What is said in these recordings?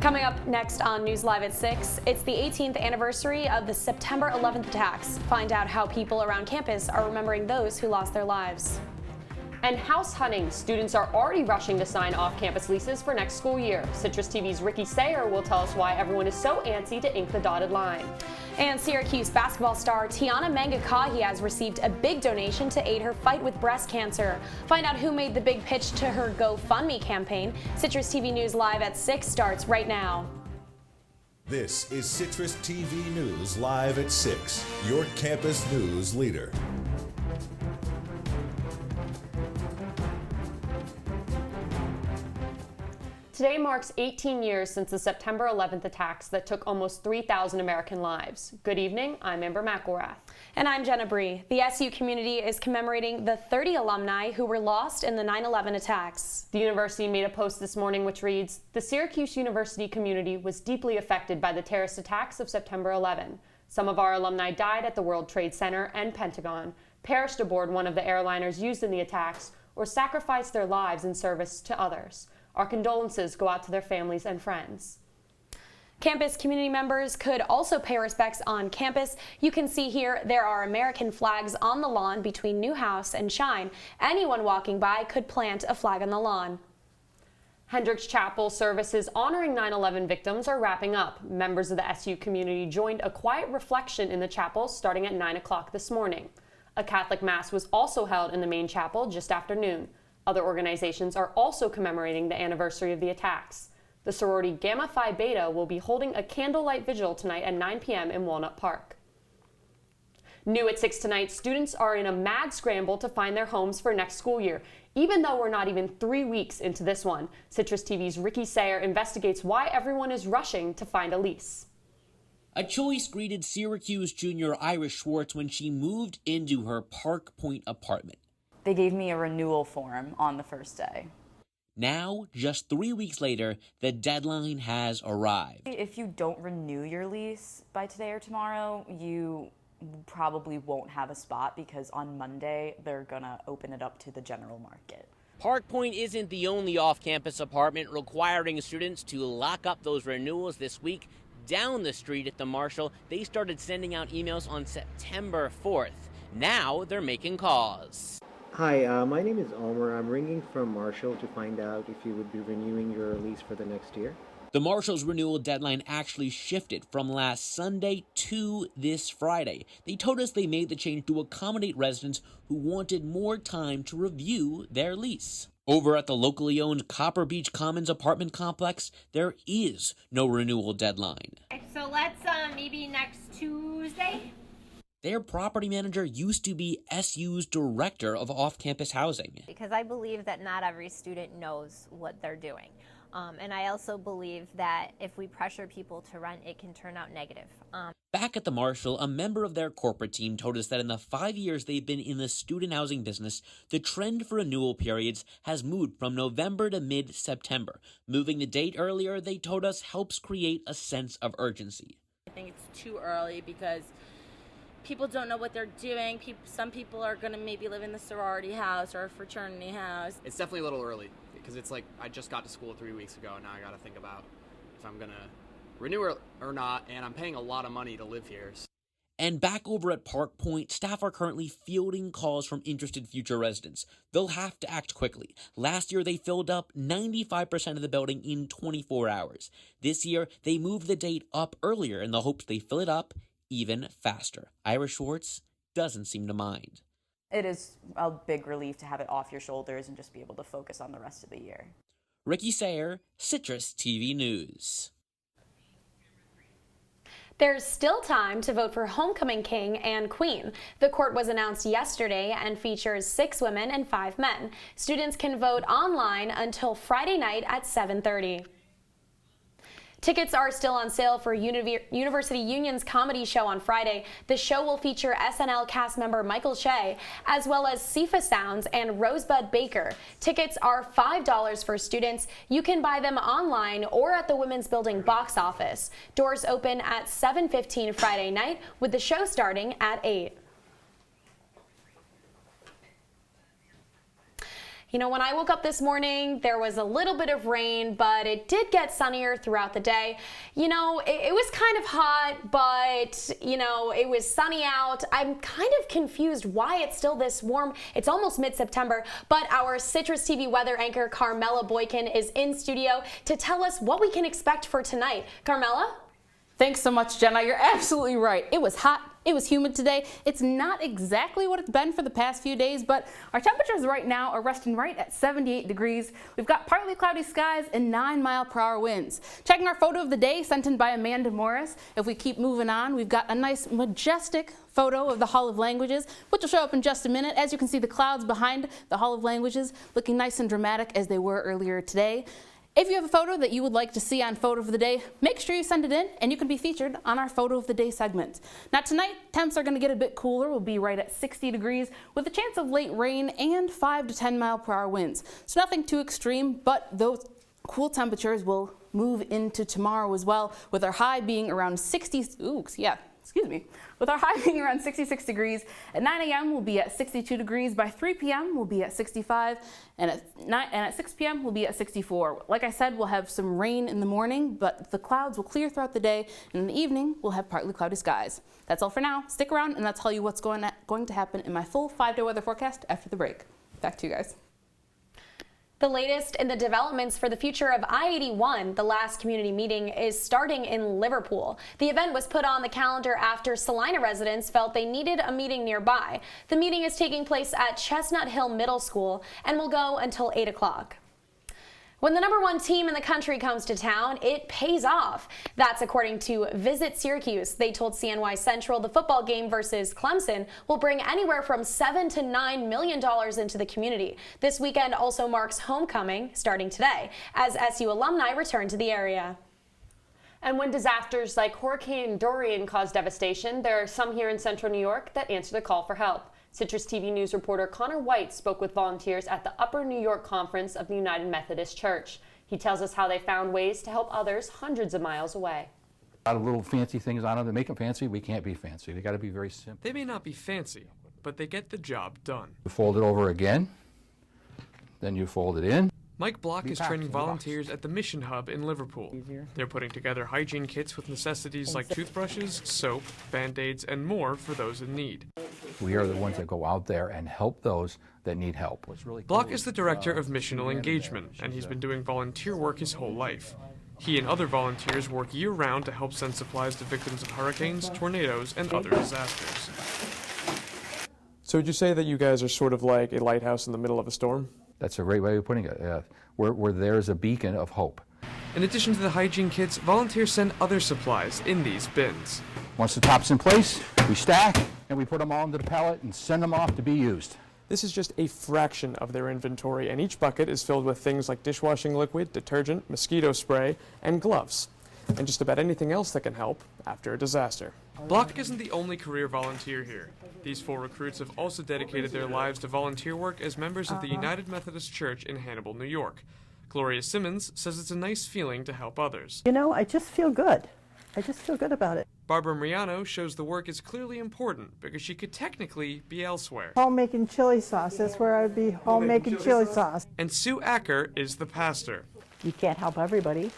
Coming up next on News Live at 6, it's the 18th anniversary of the September 11th attacks. Find out how people around campus are remembering those who lost their lives. And house hunting. Students are already rushing to sign off-campus leases for next school year. Citrus TV's Ricky Sayer will tell us why everyone is so antsy to ink the dotted line. And Syracuse basketball star Tiana Mangakahi has received a big donation to aid her fight with breast cancer. Find out who made the big pitch to her GoFundMe campaign. Citrus TV News Live at 6 starts right now. This is Citrus TV News Live at 6, your campus news leader. Today marks 18 years since the September 11th attacks that took almost 3,000 American lives. Good evening, I'm McElrath. And I'm Jenna Bree. The SU community is commemorating the 30 alumni who were lost in the 9/11 attacks. The university made a post this morning which reads, "The Syracuse University community was deeply affected by the terrorist attacks of September 11. Some of our alumni died at the World Trade Center and Pentagon, perished aboard one of the airliners used in the attacks, or sacrificed their lives in service to others. Our condolences go out to their families and friends." Campus community members could also pay respects on campus. You can see here there are American flags on the lawn between Newhouse and Shine. Anyone walking by could plant a flag on the lawn. Hendricks Chapel services honoring 9/11 victims are wrapping up. Members of the SU community joined a quiet reflection in the chapel starting at 9 o'clock this morning. A Catholic Mass was also held in the main chapel just after noon. Other organizations are also commemorating the anniversary of the attacks. The sorority Gamma Phi Beta will be holding a candlelight vigil tonight at 9 p.m. in Walnut Park. New at 6 tonight, students are in a mad scramble to find their homes for next school year, even though we're not even 3 weeks into this one. Citrus TV's Ricky Sayer investigates why everyone is rushing to find a lease. A choice greeted Syracuse junior Iris Schwartz when she moved into her Park Point apartment. They gave me a renewal form on the first day. Now, just 3 weeks later, the deadline has arrived. If you don't renew your lease by today or tomorrow, you probably won't have a spot because on Monday they're gonna open it up to the general market. Park Point isn't the only off-campus apartment requiring students to lock up those renewals this week. Down the street at the Marshall, they started sending out emails on September 4th. Now they're making calls. Hi, my name is Omer. I'm ringing from Marshall to find out if you would be renewing your lease for the next year. The Marshall's renewal deadline actually shifted from last Sunday to this Friday. They told us they made the change to accommodate residents who wanted more time to review their lease. Over at the locally owned Copper Beach Commons apartment complex, there is no renewal deadline. So let's maybe next Tuesday? Their property manager used to be SU's director of off-campus housing. Because I believe that not every student knows what they're doing. And I also believe that if we pressure people to rent, it can turn out negative. Back at the Marshall, a member of their corporate team told us that in the 5 years they've been in the student housing business, the trend for renewal periods has moved from November to mid-September. Moving the date earlier, they told us, helps create a sense of urgency. I think it's too early because people don't know what they're doing. Some people are going to maybe live in the sorority house or a fraternity house. It's definitely a little early because it's like I just got to school 3 weeks ago and now I got to think about if I'm going to renew or not, and I'm paying a lot of money to live here. And back over at Park Point, staff are currently fielding calls from interested future residents. They'll have to act quickly. Last year, they filled up 95% of the building in 24 hours. This year, they moved the date up earlier in the hopes they fill it up even faster. Iris Schwartz doesn't seem to mind. It is a big relief to have it off your shoulders and just be able to focus on the rest of the year. Ricky Sayer, Citrus TV News. There's still time to vote for homecoming king and queen. The court was announced yesterday and features 6 women and 5 men. Students can vote online until Friday night at 7:30. Tickets are still on sale for University Union's comedy show on Friday. The show will feature SNL cast member Michael Che, as well as Sifa Sounds and Rosebud Baker. Tickets are $5 for students. You can buy them online or at the Women's Building box office. Doors open at 7:15 Friday night, with the show starting at 8. You know, when I woke up this morning, there was a little bit of rain, but it did get sunnier throughout the day. You know, it was kind of hot, but, you know, it was sunny out. I'm kind of confused why it's still this warm. It's almost mid-September, but our Citrus TV weather anchor, Carmella Boykin, is in studio to tell us what we can expect for tonight. Carmella? Thanks so much, Jenna. You're absolutely right. It was hot. It was humid today. It's not exactly what it's been for the past few days, but our temperatures right now are resting right at 78 degrees. We've got partly cloudy skies and 9-mile-per-hour winds. Checking our photo of the day sent in by Amanda Morris. If we keep moving on, we've got a nice majestic photo of the Hall of Languages, which will show up in just a minute. As you can see, the clouds behind the Hall of Languages looking nice and dramatic as they were earlier today. If you have a photo that you would like to see on Photo of the Day, make sure you send it in and you can be featured on our Photo of the Day segment. Now tonight, temps are going to get a bit cooler. We'll be right at 60 degrees with a chance of late rain and 5 to 10-mile-per-hour winds. So nothing too extreme, but those cool temperatures will move into tomorrow as well, with our high being around 66 degrees. At 9 a.m. we'll be at 62 degrees. By 3 p.m. we'll be at 65, and at 6 p.m. we'll be at 64. Like I said, we'll have some rain in the morning, but the clouds will clear throughout the day, and in the evening we'll have partly cloudy skies. That's all for now. Stick around and I'll tell you what's going to happen in my full 5-day weather forecast after the break. Back to you guys. The latest in the developments for the future of I-81, the last community meeting, is starting in Liverpool. The event was put on the calendar after Salina residents felt they needed a meeting nearby. The meeting is taking place at Chestnut Hill Middle School and will go until 8 o'clock. When the #1 team in the country comes to town, it pays off. That's according to Visit Syracuse. They told CNY Central the football game versus Clemson will bring anywhere from $7 to $9 million into the community. This weekend also marks homecoming, starting today, as SU alumni return to the area. And when disasters like Hurricane Dorian cause devastation, there are some here in central New York that answer the call for help. Citrus TV News reporter Connor White spoke with volunteers at the Upper New York Conference of the United Methodist Church. He tells us how they found ways to help others hundreds of miles away. A lot of little fancy things on them to make them fancy. We can't be fancy. They got to be very simple. They may not be fancy, but they get the job done. You fold it over again, then you fold it in. Mike Block is training volunteers at the Mission Hub in Liverpool. They're putting together hygiene kits with necessities like toothbrushes, soap, Band-Aids, and more for those in need. We are the ones that go out there and help those that need help. Block is the director of missional engagement, and he's been doing volunteer work his whole life. He and other volunteers work year-round to help send supplies to victims of hurricanes, tornadoes, and other disasters. So would you say that you guys are sort of like a lighthouse in the middle of a storm? That's a great way of putting it. We're there as a beacon of hope. In addition to the hygiene kits, volunteers send other supplies in these bins. Once the top's in place, we stack and we put them all into the pallet and send them off to be used. This is just a fraction of their inventory, and each bucket is filled with things like dishwashing liquid, detergent, mosquito spray, and gloves, and just about anything else that can help after a disaster. Block isn't the only career volunteer here. These 4 recruits have also dedicated their lives to volunteer work as members of the United Methodist Church in Hannibal, New York. Gloria Simmons says it's a nice feeling to help others. You know, I just feel good. I just feel good about it. Barbara Mariano shows the work is clearly important because she could technically be elsewhere. Home making chili sauce, that's where I'd be, home making chili sauce. And Sue Acker is the pastor. You can't help everybody,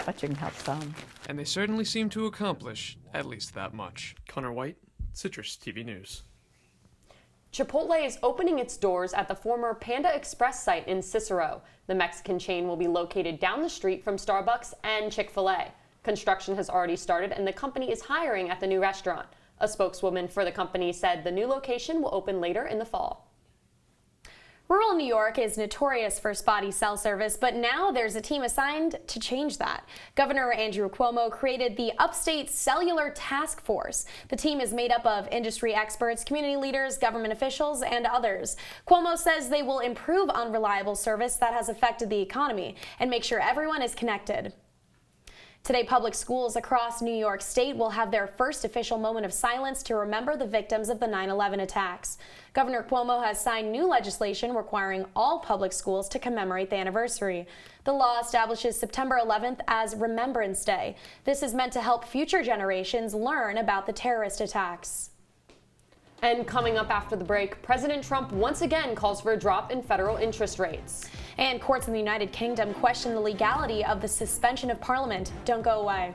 but you can help some. And they certainly seem to accomplish at least that much. Connor White, Citrus TV News. Chipotle is opening its doors at the former Panda Express site in Cicero. The Mexican chain will be located down the street from Starbucks and Chick-fil-A. Construction has already started and the company is hiring at the new restaurant. A spokeswoman for the company said the new location will open later in the fall. Rural New York is notorious for spotty cell service, but now there's a team assigned to change that. Governor Andrew Cuomo created the Upstate Cellular Task Force. The team is made up of industry experts, community leaders, government officials, and others. Cuomo says they will improve unreliable service that has affected the economy and make sure everyone is connected. Today, public schools across New York State will have their first official moment of silence to remember the victims of the 9/11 attacks. Governor Cuomo has signed new legislation requiring all public schools to commemorate the anniversary. The law establishes September 11th as Remembrance Day. This is meant to help future generations learn about the terrorist attacks. And coming up after the break, President Trump once again calls for a drop in federal interest rates. And courts in the United Kingdom question the legality of the suspension of Parliament. Don't go away.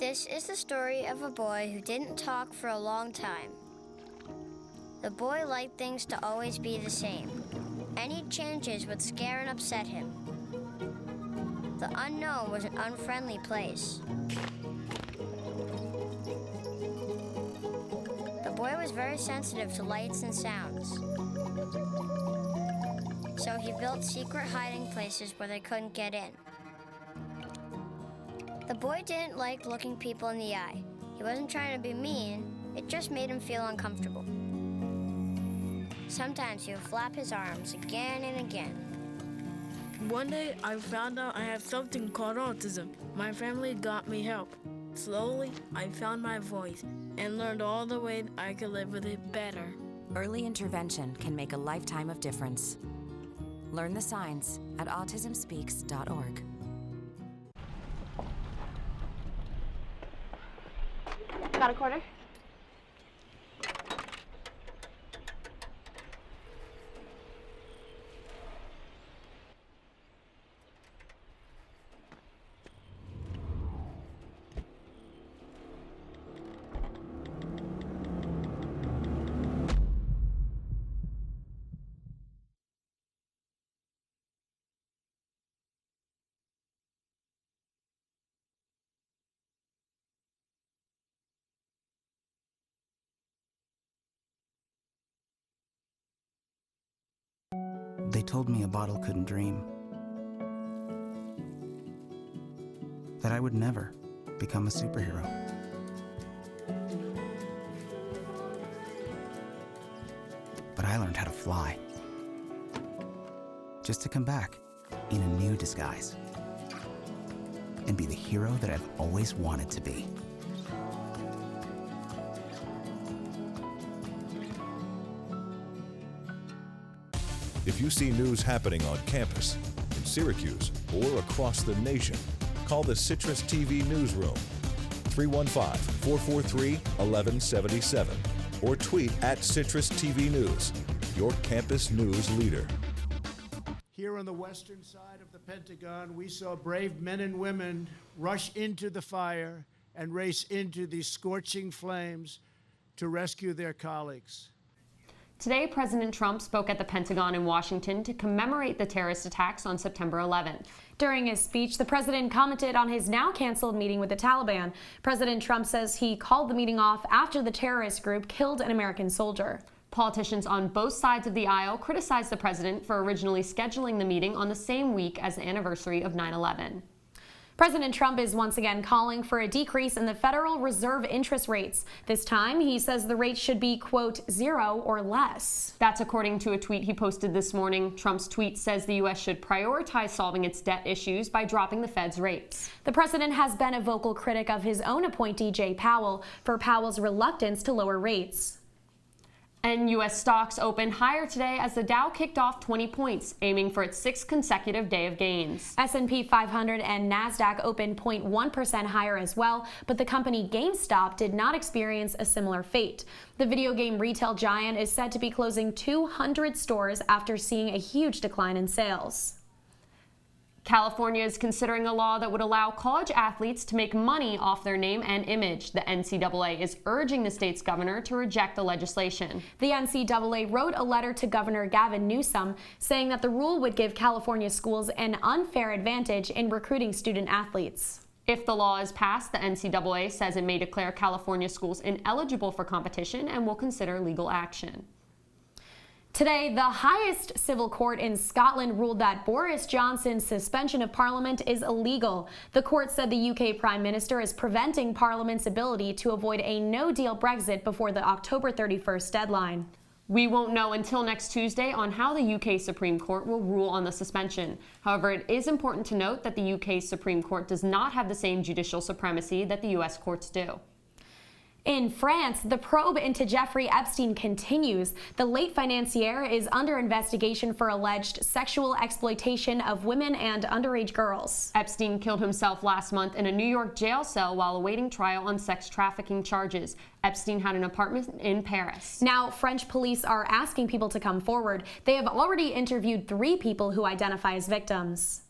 This is the story of a boy who didn't talk for a long time. The boy liked things to always be the same. Any changes would scare and upset him. The unknown was an unfriendly place. The boy was very sensitive to lights and sounds. So he built secret hiding places where they couldn't get in. The boy didn't like looking people in the eye. He wasn't trying to be mean, it just made him feel uncomfortable. Sometimes he would flap his arms again and again. One day I found out I had something called autism. My family got me help. Slowly, I found my voice and learned all the ways I could live with it better. Early intervention can make a lifetime of difference. Learn the signs at autismspeaks.org. Got a quarter? They told me a bottle couldn't dream. That I would never become a superhero. But I learned how to fly. Just to come back in a new disguise. And be the hero that I've always wanted to be. If you see news happening on campus, in Syracuse, or across the nation, call the CitrusTV Newsroom, 315-443-1177, or tweet at CitrusTV News, your campus news leader. Here on the western side of the Pentagon, we saw brave men and women rush into the fire and race into these scorching flames to rescue their colleagues. Today, President Trump spoke at the Pentagon in Washington to commemorate the terrorist attacks on September 11th. During his speech, the president commented on his now canceled meeting with the Taliban. President Trump says he called the meeting off after the terrorist group killed an American soldier. Politicians on both sides of the aisle criticized the president for originally scheduling the meeting on the same week as the anniversary of 9/11. President Trump is once again calling for a decrease in the Federal Reserve interest rates. This time, he says the rate should be, quote, 0 or less. That's according to a tweet he posted this morning. Trump's tweet says the U.S. should prioritize solving its debt issues by dropping the Fed's rates. The president has been a vocal critic of his own appointee, Jay Powell, for Powell's reluctance to lower rates. And U.S. stocks opened higher today as the Dow kicked off 20 points, aiming for its sixth consecutive day of gains. S&P 500 and NASDAQ opened 0.1% higher as well, but the company GameStop did not experience a similar fate. The video game retail giant is said to be closing 200 stores after seeing a huge decline in sales. California is considering a law that would allow college athletes to make money off their name and image. The NCAA is urging the state's governor to reject the legislation. The NCAA wrote a letter to Governor Gavin Newsom saying that the rule would give California schools an unfair advantage in recruiting student athletes. If the law is passed, the NCAA says it may declare California schools ineligible for competition and will consider legal action. Today, the highest civil court in Scotland ruled that Boris Johnson's suspension of Parliament is illegal. The court said the UK Prime Minister is preventing Parliament's ability to avoid a no-deal Brexit before the October 31st deadline. We won't know until next Tuesday on how the UK Supreme Court will rule on the suspension. However, it is important to note that the UK Supreme Court does not have the same judicial supremacy that the US courts do. In France, the probe into Jeffrey Epstein continues. The late financier is under investigation for alleged sexual exploitation of women and underage girls. Epstein killed himself last month in a New York jail cell while awaiting trial on sex trafficking charges. Epstein had an apartment in Paris. Now, French police are asking people to come forward. They have already interviewed 3 people who identify as victims.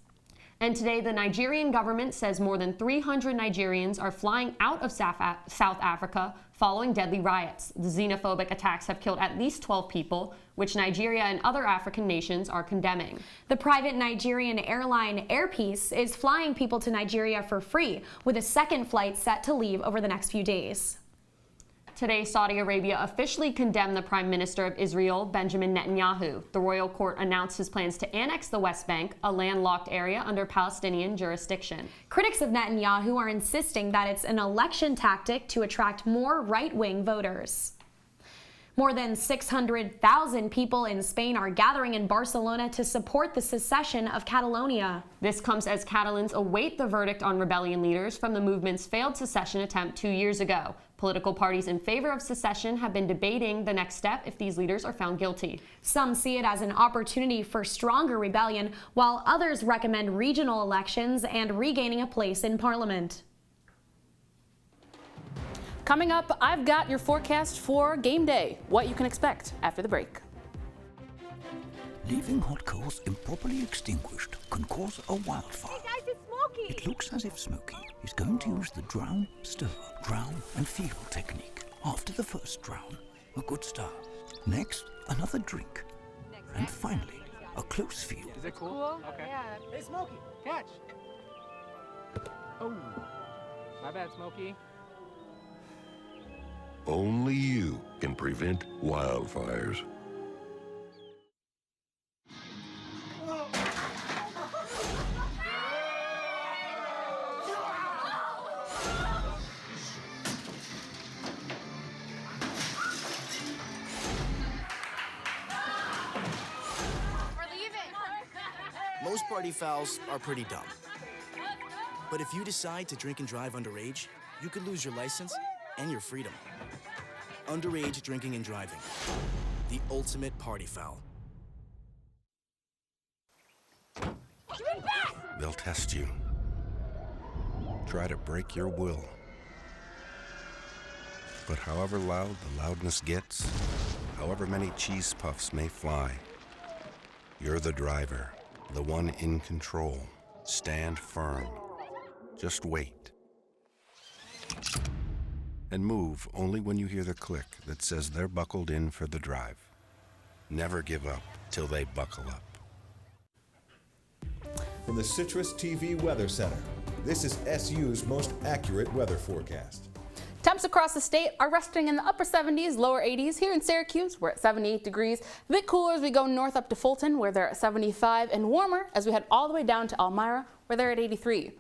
And today, the Nigerian government says more than 300 Nigerians are flying out of South Africa following deadly riots. The xenophobic attacks have killed at least 12 people, which Nigeria and other African nations are condemning. The private Nigerian airline Air Peace is flying people to Nigeria for free, with a second flight set to leave over the next few days. Today, Saudi Arabia officially condemned the Prime Minister of Israel, Benjamin Netanyahu. The royal court announced his plans to annex the West Bank, a landlocked area under Palestinian jurisdiction. Critics of Netanyahu are insisting that it's an election tactic to attract more right-wing voters. More than 600,000 people in Spain are gathering in Barcelona to support the secession of Catalonia. This comes as Catalans await the verdict on rebellion leaders from the movement's failed secession attempt 2 years ago. Political parties in favor of secession have been debating the next step if these leaders are found guilty. Some see it as an opportunity for stronger rebellion, while others recommend regional elections and regaining a place in parliament. Coming up, I've got your forecast for game day, what you can expect after the break. Leaving hot coals improperly extinguished can cause a wildfire. Hey guys, it's Smokey! It looks as if Smokey is going to use the drown, stir, drown and feel technique. After the first drown, a good start. Next, another drink. And finally, a close feel. Is it cool? Okay. Yeah. Hey, Smokey, catch! Oh, my bad, Smokey. Only you can prevent wildfires. Most party fouls are pretty dumb. But if you decide to drink and drive underage, you could lose your license and your freedom. Underage drinking and driving. The ultimate party foul. They'll test you. Try to break your will. But however loud the loudness gets, however many cheese puffs may fly, you're the driver, the one in control. Stand firm. Just wait. And move only when you hear the click that says they're buckled in for the drive. Never give up till they buckle up. From the CitrusTV Weather Center, this is SU's most accurate weather forecast. Temps across the state are resting in the upper 70s, lower 80s. Here in Syracuse, we're at 78 degrees. A bit cooler as we go north up to Fulton, where they're at 75, and warmer as we head all the way down to Elmira, where they're at 83.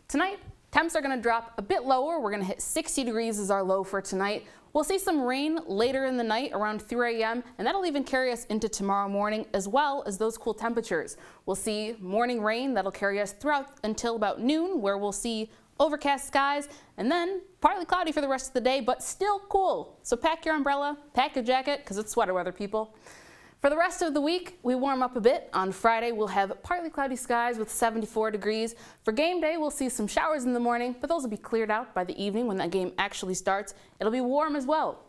Tonight, temps are going to drop a bit lower. We're going to hit 60 degrees as our low for tonight. We'll see some rain later in the night around 3 a.m. and that'll even carry us into tomorrow morning, as well as those cool temperatures. We'll see morning rain that'll carry us throughout until about noon, where we'll see overcast skies and then partly cloudy for the rest of the day, but still cool. So pack your umbrella, pack your jacket, because it's sweater weather, people. For the rest of the week, we warm up a bit. On Friday, we'll have partly cloudy skies with 74 degrees. For game day, we'll see some showers in the morning, but those will be cleared out by the evening when that game actually starts. It'll be warm as well,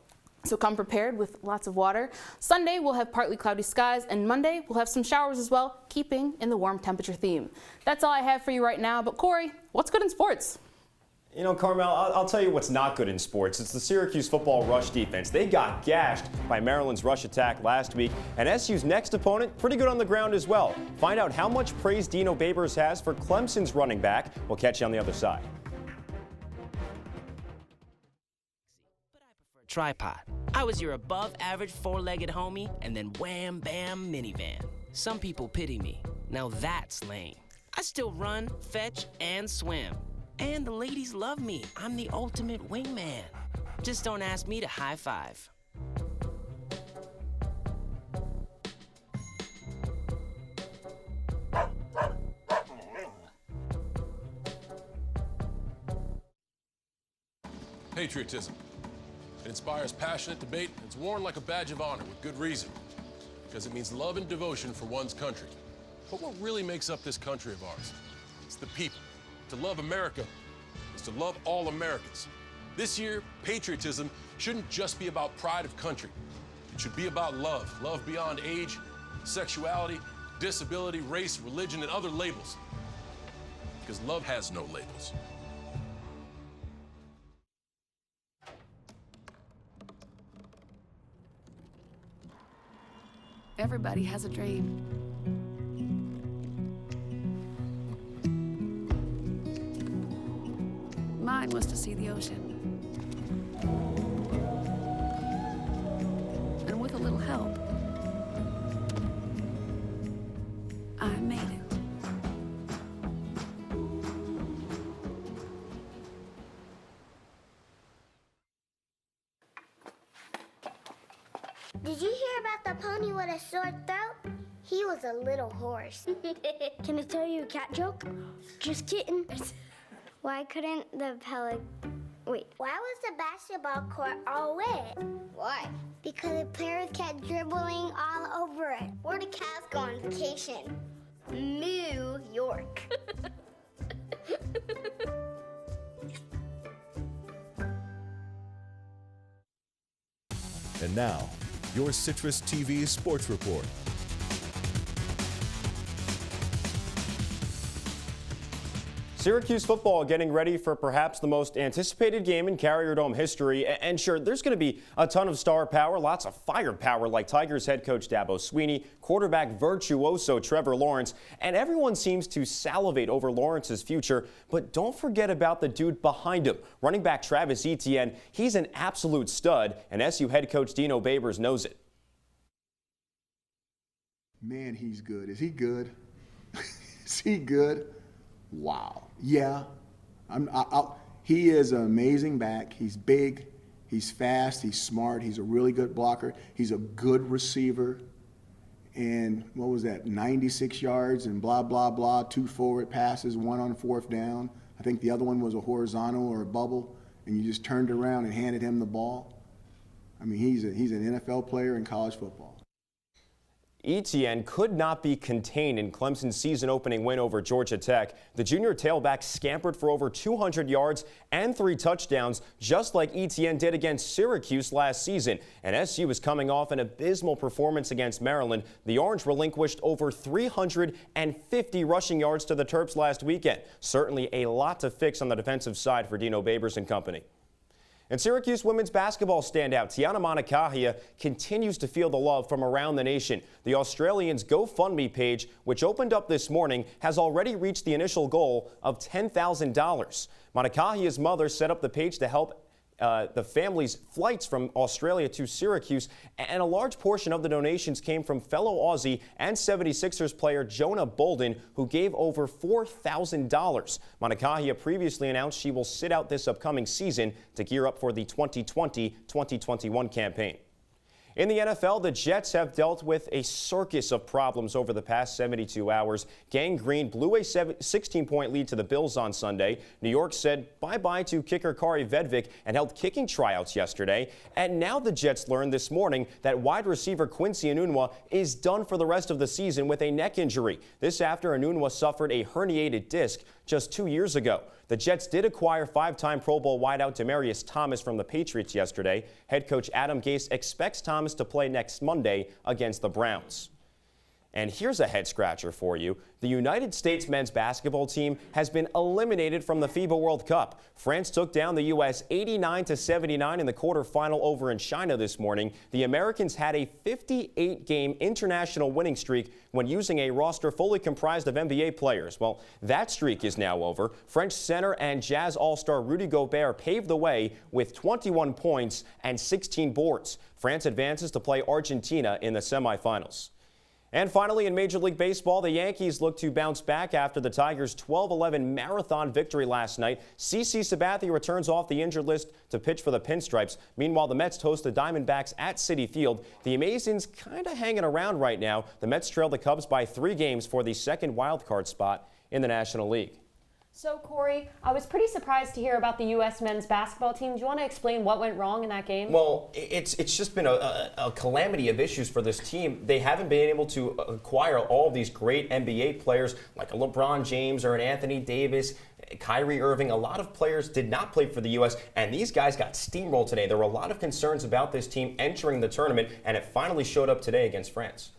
so come prepared with lots of water. Sunday, we'll have partly cloudy skies, and Monday, we'll have some showers as well, keeping in the warm temperature theme. That's all I have for you right now, but Corey, what's good in sports? You know, Carmella, I'll tell you what's not good in sports. It's the Syracuse football rush defense. They got gashed by Maryland's rush attack last week, and SU's next opponent, pretty good on the ground as well. Find out how much praise Dino Babers has for Clemson's running back. We'll catch you on the other side. Tripod. I was your above-average four-legged homie, and then wham, bam, minivan. Some people pity me. Now that's lame. I still run, fetch, and swim. And the ladies love me. I'm the ultimate wingman. Just don't ask me to high five. Patriotism. It inspires passionate debate, and it's worn like a badge of honor with good reason, because it means love and devotion for one's country. But what really makes up this country of ours? It's the people. To love America is to love all Americans. This year, patriotism shouldn't just be about pride of country. It should be about love. Love beyond age, sexuality, disability, race, religion, and other labels. Because love has no labels. Everybody has a dream. Mine was to see the ocean. And with a little help, I made it. Did you hear about the pony with a sore throat? He was a little horse. Can I tell you a cat joke? Just kidding. Why couldn't the why was the basketball court all wet? Why? Because the players kept dribbling all over it. Where do cats go on vacation? New York. And now, your Citrus TV Sports Report. Syracuse football getting ready for perhaps the most anticipated game in Carrier Dome history. And sure, there's going to be a ton of star power, lots of firepower like Tigers head coach Dabo Sweeney, quarterback virtuoso Trevor Lawrence, and everyone seems to salivate over Lawrence's future. But don't forget about the dude behind him, running back Travis Etienne. He's an absolute stud, and SU head coach Dino Babers knows it. Man, he's good. Is he good? Is he good? Wow. Yeah. He is an amazing back. He's big. He's fast. He's smart. He's a really good blocker. He's a good receiver. And what was that? 96 yards and blah, blah, blah. 2 forward passes, 1 on 4th down. I think the other one was a horizontal or a bubble. And you just turned around and handed him the ball. I mean, he's an NFL player in college football. Etienne could not be contained in Clemson's season-opening win over Georgia Tech. The junior tailback scampered for over 200 yards and 3 touchdowns, just like Etienne did against Syracuse last season. And SU is coming off an abysmal performance against Maryland. The Orange relinquished over 350 rushing yards to the Terps last weekend. Certainly a lot to fix on the defensive side for Dino Babers and company. And Syracuse women's basketball standout Tiana Monacahia continues to feel the love from around the nation. The Australians' GoFundMe page, which opened up this morning, has already reached the initial goal of $10,000. Monacahia's mother set up the page to help the family's flights from Australia to Syracuse, and a large portion of the donations came from fellow Aussie and 76ers player Jonah Bolden, who gave over $4,000. Monacahia previously announced she will sit out this upcoming season to gear up for the 2020-2021 campaign. In the NFL, the Jets have dealt with a circus of problems over the past 72 hours. Gang Green blew a 16-point lead to the Bills on Sunday. New York said bye-bye to kicker Kari Vedvik and held kicking tryouts yesterday. And now the Jets learned this morning that wide receiver Quincy Enunwa is done for the rest of the season with a neck injury. This after Enunwa suffered a herniated disc just 2 years ago. The Jets did acquire 5-time Pro Bowl wideout Demaryius Thomas from the Patriots yesterday. Head coach Adam Gase expects Thomas to play next Monday against the Browns. And here's a head-scratcher for you. The United States men's basketball team has been eliminated from the FIBA World Cup. France took down the U.S. 89-79 in the quarterfinal over in China this morning. The Americans had a 58-game international winning streak when using a roster fully comprised of NBA players. Well, that streak is now over. French center and Jazz All-Star Rudy Gobert paved the way with 21 points and 16 boards. France advances to play Argentina in the semifinals. And finally, in Major League Baseball, the Yankees look to bounce back after the Tigers' 12-11 marathon victory last night. CC Sabathia returns off the injured list to pitch for the Pinstripes. Meanwhile, the Mets host the Diamondbacks at Citi Field. The Amazons kind of hanging around right now. The Mets trail the Cubs by 3 games for the second wild card spot in the National League. So, Corey, I was pretty surprised to hear about the U.S. men's basketball team. Do you want to explain what went wrong in that game? Well, it's just been a calamity of issues for this team. They haven't been able to acquire all of these great NBA players like a LeBron James or an Anthony Davis, Kyrie Irving. A lot of players did not play for the U.S., and these guys got steamrolled today. There were a lot of concerns about this team entering the tournament, and it finally showed up today against France.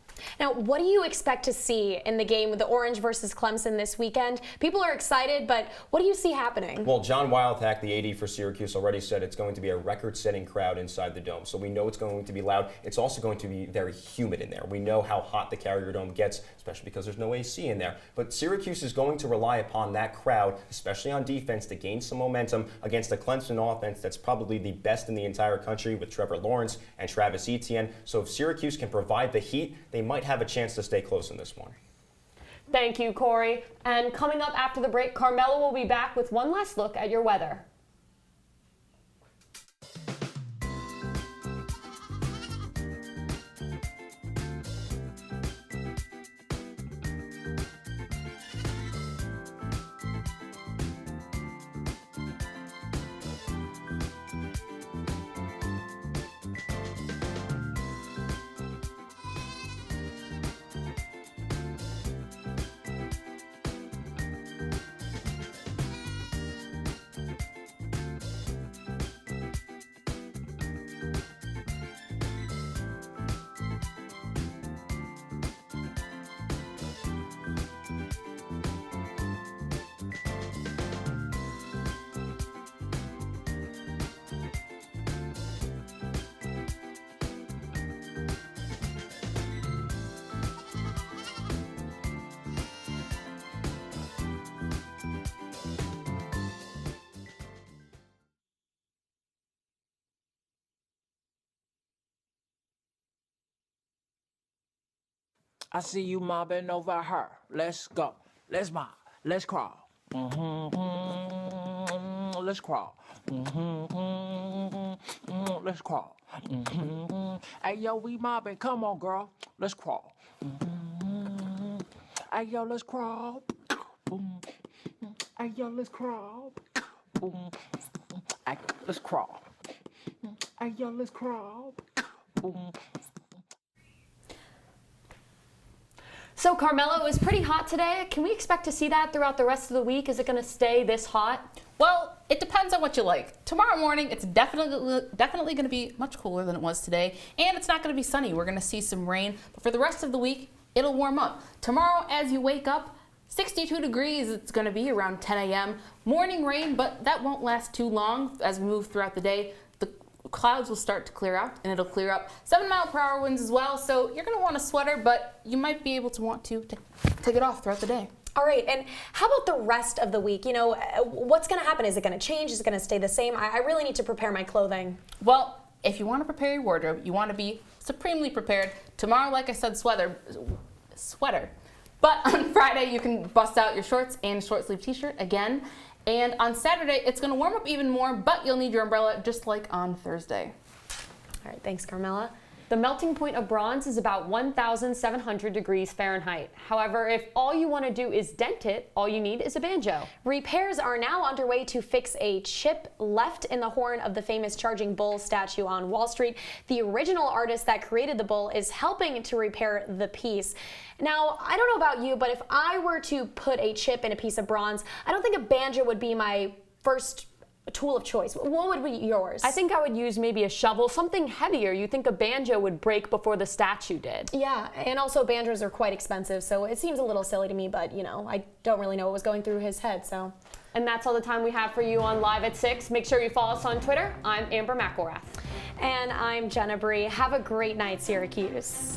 Now, what do you expect to see in the game with the Orange versus Clemson this weekend? People are excited, but what do you see happening? Well, John Wildhack, the AD for Syracuse, already said it's going to be a record-setting crowd inside the Dome. So we know it's going to be loud. It's also going to be very humid in there. We know how hot the Carrier Dome gets, especially because there's no AC in there. But Syracuse is going to rely upon that crowd, especially on defense, to gain some momentum against a Clemson offense that's probably the best in the entire country with Trevor Lawrence and Travis Etienne. So if Syracuse can provide the heat, they might have a chance to stay close in this one. Thank you, Corey. And coming up after the break, Carmella will be back with one last look at your weather. I see you mobbing over her. Let's go. Let's mob. Let's crawl. Let's crawl. Let's crawl. Hey, yo, we mobbing. Come on, girl. Let's crawl. Hey, yo, let's crawl. Hey, yo, let's crawl. Hey, let's crawl. Hey, yo, let's crawl. So, Carmella, it was pretty hot today. Can we expect to see that throughout the rest of the week? Is it going to stay this hot? Well, it depends on what you like. Tomorrow morning, it's definitely going to be much cooler than it was today, and it's not going to be sunny. We're going to see some rain, but for the rest of the week, it'll warm up. Tomorrow, as you wake up, 62 degrees, it's going to be around 10 a.m. Morning rain, but that won't last too long as we move throughout the day. The clouds will start to clear out, and it'll clear up. 7-mile-per-hour winds as well, so you're going to want a sweater, but you might be able to want to take it off throughout the day. All right, and how about the rest of the week? You know, what's going to happen? Is it going to change? Is it going to stay the same? I really need to prepare my clothing. Well, if you want to prepare your wardrobe, you want to be supremely prepared. Tomorrow, like I said, sweater. But on Friday, you can bust out your shorts and short sleeve t-shirt again. And on Saturday, it's going to warm up even more, but you'll need your umbrella just like on Thursday. All right, thanks, Carmella. The melting point of bronze is about 1,700 degrees Fahrenheit. However, if all you want to do is dent it, all you need is a banjo. Repairs are now underway to fix a chip left in the horn of the famous Charging Bull statue on Wall Street. The original artist that created the bull is helping to repair the piece. Now, I don't know about you, but if I were to put a chip in a piece of bronze, I don't think a banjo would be my first tool of choice. What would be yours? I think I would use maybe a shovel, something heavier. You think a banjo would break before the statue did. Yeah, and also banjos are quite expensive, so it seems a little silly to me, but you know, I don't really know what was going through his head, so. And that's all the time we have for you on Live at 6. Make sure you follow us on Twitter. I'm Amber McElrath. And I'm Jenna Bree. Have a great night, Syracuse.